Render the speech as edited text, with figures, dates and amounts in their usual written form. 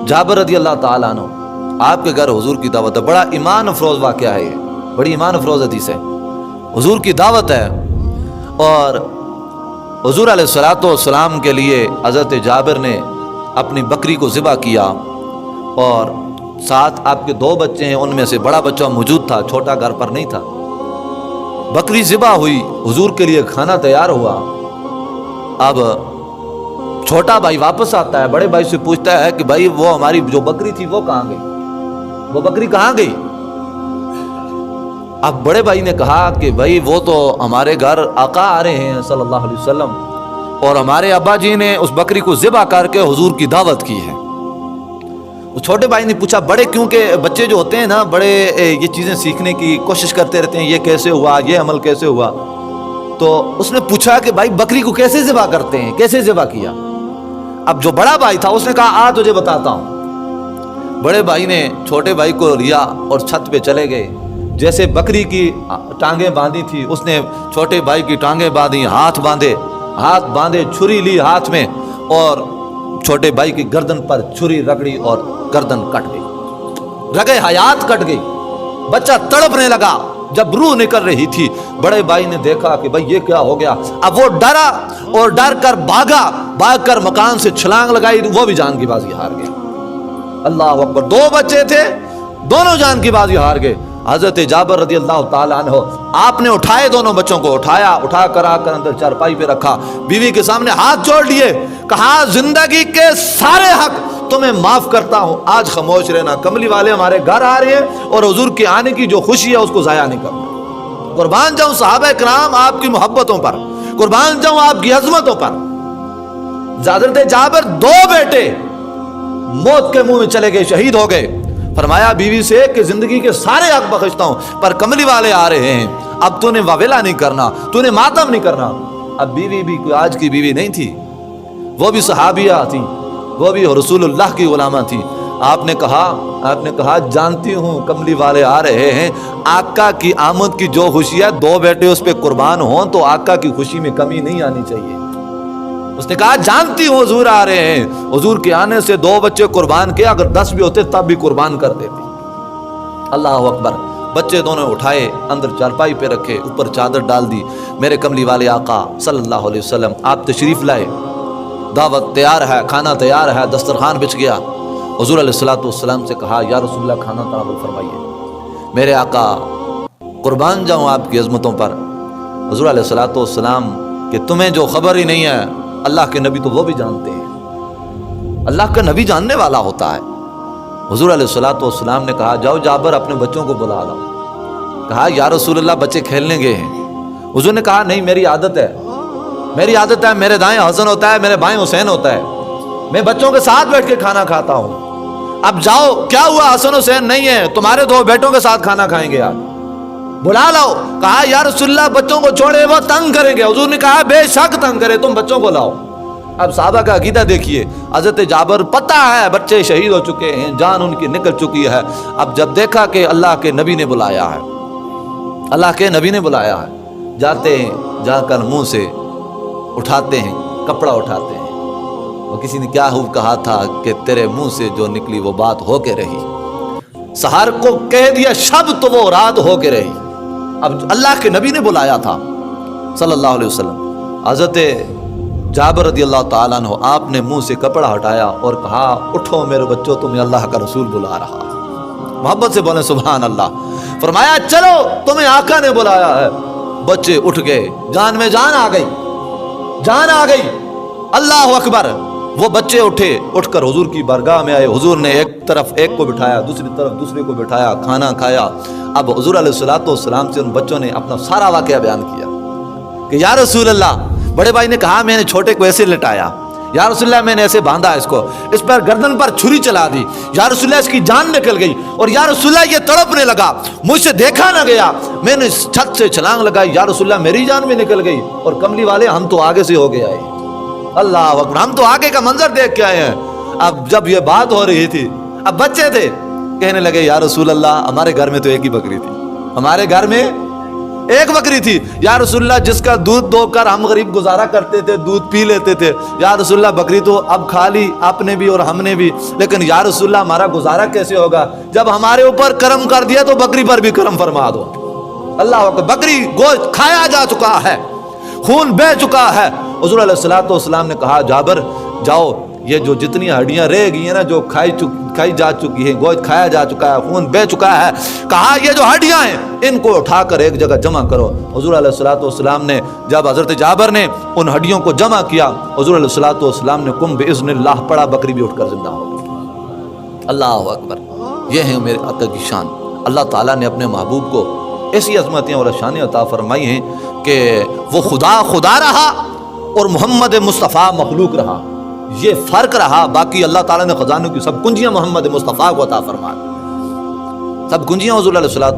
जाबिर रज़ी अल्लाह ताला अन्हु, आपके घर हुजूर की दावत है। बड़ा ईमान अफरोज वाक़या है ये, बड़ी ईमान अफरोज हदीस है। हुजूर की दावत है और हुजूर अलैहिस्सलाम के लिए हज़रत जाबिर ने अपनी बकरी को ज़िबा किया और साथ आपके 2 बच्चे हैं, उनमें से बड़ा बच्चा मौजूद था, छोटा घर पर नहीं था। बकरी ज़िबा हुई, हुजूर के लिए खाना तैयार हुआ। अब छोटा भाई वापस आता है, बड़े भाई से पूछता है कि भाई वो हमारी जो बकरी थी वो कहाँ गई, वो बकरी कहाँ गई। अब बड़े भाई ने कहा कि भाई वो तो हमारे घर आका आ रहे हैं सल्लल्लाहु अलैहि वसल्लम और हमारे अब्बा जी ने उस बकरी को ज़िबा करके हुजूर की दावत की है। उस छोटे भाई ने पूछा, बड़े क्योंकि बच्चे जो होते हैं ना, बड़े ये चीज़ें सीखने की कोशिश करते रहते हैं, ये कैसे हुआ, ये अमल कैसे हुआ। तो उसने पूछा कि भाई बकरी को कैसे ज़िबा करते हैं, कैसे ज़िबा किया। अब जो बड़ा भाई था उसने कहा, आ तुझे बताता हूँ। बड़े भाई ने छोटे भाई को लिया और छत पे चले गए। जैसे बकरी की टांगें बांधी थी, उसने छोटे भाई की टांगें बांधी, हाथ बांधे, छुरी ली हाथ में और छोटे भाई की गर्दन पर छुरी रगड़ी और गर्दन कट गई, रगे हयात कट गई। बच्चा तड़पने लगा। जब रूह निकल रही थी, बड़े भाई ने देखा कि भाई ये क्या हो गया। अब वो डरा और डर कर भाग कर मकान से छलांग लगाई, वो भी जान की बाजी हार गया। अल्लाह अकबर। 2 बच्चे थे, दोनों जान की बाजी हार गए। हजरत जाबिर रज़ी अल्लाह ताला अन्हु, आपने उठाए, दोनों बच्चों को उठा कर आकर अंदर चारपाई पे रखा, बीवी के सामने हाथ जोड़ लिए, कहा जिंदगी के सारे हक तुम्हें माफ करता हूं, आज खामोश रहना। कमली वाले हमारे घर आ रहे हैं और हुजूर के आने की जो खुशी है उसको जाया नहीं करना। कुर्बान जाऊं सहाबा किराम आपकी मोहब्बतों पर, कुर्बान जाऊं आपकी अजमतों पर। हजरत जाबिर 2 बेटे मौत के मुंह में चले गए, शहीद हो गए। फरमाया बीवी से कि जिंदगी के सारे हक बख्शता हूं, पर कमली वाले आ रहे हैं, अब तूने वावेला नहीं करना, तूने मातम नहीं करना। अब बीवी भी कोई आज की बीवी नहीं थी, वो भी सहाबिया थी, वो भी रसूलुल्लाह की गुलामा थी। आपने कहा जानती हूं कमली वाले आ रहे हैं, आका की आमद की जो खुशी है, 2 बेटे उस पर कुर्बान हों तो आका की खुशी में कमी नहीं आनी चाहिए। उसने कहा जानती हूँ हुजूर आ रहे हैं, हुजूर के आने से 2 बच्चे कुर्बान किए, अगर 10 भी होते तब भी कुर्बान कर देती। अल्लाह अकबर। बच्चे दोनों उठाए, अंदर चारपाई पे रखे, ऊपर चादर डाल दी। मेरे कमली वाले आका सल्लल्लाहु अलैहि वसल्लम आप तशरीफ लाए, दावत तैयार है, खाना तैयार है, दस्तरखान बिछ गया। हुजूर अलैहिस्सलातु वस्सलाम से कहा, या रसूलल्लाह खाना तनावुल फरमाइए, मेरे आका कुर्बान जाऊँ आपकी अजमतों पर। हुजूर अलैहिस्सलातु वस्सलाम कि तुम्हें जो खबर ही नहीं है, अल्लाह के नबी तो वो भी जानते हैं, अल्लाह का नबी जानने वाला होता है। हुजूर अलैहिस्सलातु वस्सलाम ने कहा, जाओ जाबिर अपने बच्चों को बुला लाओ। कहा, या रसूलल्लाह बच्चे खेलने गए हैं। हुजूर ने कहा, नहीं मेरी आदत है, मेरे दाएं हसन होता है, मेरे बाएं हुसैन होता है, मैं बच्चों के साथ बैठ के खाना खाता हूँ। अब जाओ, क्या हुआ हसन हुसैन नहीं है, तुम्हारे 2 बेटों के साथ खाना खाएंगे आज, बुला लाओ। कहा, या रसूलल्लाह बच्चों को छोड़े, वो तंग करेंगे। हुजूर ने कहा, बेशक तंग करे, तुम बच्चों को लाओ। अब साहबा का अकीदा देखिए, हजरत जाबिर पता है बच्चे शहीद हो चुके हैं, जान उनकी निकल चुकी है। अब जब देखा कि अल्लाह के नबी ने बुलाया है, जाते हैं, जाकर मुंह से उठाते हैं, कपड़ा उठाते हैं। वो किसी ने क्या खूब कहा था कि तेरे मुंह से जो निकली वो बात हो के रही, सहर को कह दिया शब तो वो रात हो के रही। अब अल्लाह के नबी ने बुलाया था सल्लल्लाहु अलैहि वसल्लम। हजरत जाबिर रज़ियल्लाहु ताला अन्हु, आपने मुंह से कपड़ा हटाया और कहा, उठो मेरे बच्चों, तुम्हें अल्लाह का रसूल बुला रहा है। मोहब्बत से बोले सुभान अल्लाह। फरमाया, चलो तुम्हें आका ने बुलाया है। बच्चे उठ गए, जान में जान आ गई। अल्लाह अकबर। वो बच्चे उठे, उठकर हुजूर की बारगाह में आए। हुजूर ने एक तरफ एक को बिठाया, दूसरी तरफ दूसरे को बिठाया, खाना खाया। अब हुजूर अलैहिस्सलातु वस्सलाम से उन बच्चों ने अपना सारा वाकया बयान किया कि या रसूल अल्लाह, बड़े भाई ने कहा मैंने छोटे को ऐसे लिटाया, या रसूलल्लाह मैंने ऐसे बांधा इसको, इस पर गर्दन पर छुरी चला दी, या रसूलल्लाह इसकी जान निकल गई, और या रसूलल्लाह ये तड़पने लगा, मुझसे देखा ना गया, मैंने छत से छलांग लगाई, या रसूलल्लाह मेरी जान भी निकल गई। और कमली वाले हम तो आगे से हो गए आए, अल्लाह अकबर, हम तो आगे का मंजर देख के आए हैं। अब जब ये बात हो रही थी, अब बच्चे थे, कहने लगे या रसूल अल्लाह हमारे घर में तो एक ही बकरी थी, हमारे घर में ایک بکری تھی یا رسول اللہ جس کا دودھ دو کر ہم غریب گزارا کرتے تھے، دودھ پی لیتے تھے. یا رسول اللہ بکری تو اب کھا لی آپ نے بھی اور ہم نے بھی، لیکن یا رسول اللہ ہمارا گزارا کیسے ہوگا؟ جب ہمارے اوپر کرم کر دیا تو بکری پر بھی کرم فرما دو. اللہ اکبر. بکری گوشت کھایا جا چکا ہے، خون بہ چکا ہے. حضور علیہ الصلوۃ والسلام نے کہا جابر جاؤ، یہ جو جتنی ہڈیاں رہ گئی ہیں نا، جو کھائی جا چکی ہیں، گوشت کھایا جا چکا ہے، خون بہ چکا ہے، کہا یہ جو ہڈیاں ہیں ان کو اٹھا کر ایک جگہ جمع کرو. حضور علیہ الصلوۃ والسلام نے جب حضرت جابر نے ان ہڈیوں کو جمع کیا، حضور علیہ الصلوۃ والسلام نے قم باذن اللہ پڑھا، بکری بھی اٹھ کر زندہ ہو گئی. اللہ اکبر. یہ ہے میرے آقا کی شان. اللہ تعالیٰ نے اپنے محبوب کو ایسی عظمتیں اور شانیں عطا فرمائی ہیں کہ وہ خدا رہا اور محمد مصطفیٰ مخلوق رہا. یہ فرق رہا. باقی اللہ تعالیٰ نے خزانوں کی سب کنجیاں محمد مصطفیٰ کو عطا فرما دی، سب کنجیاں حضور علیہ الصلوۃ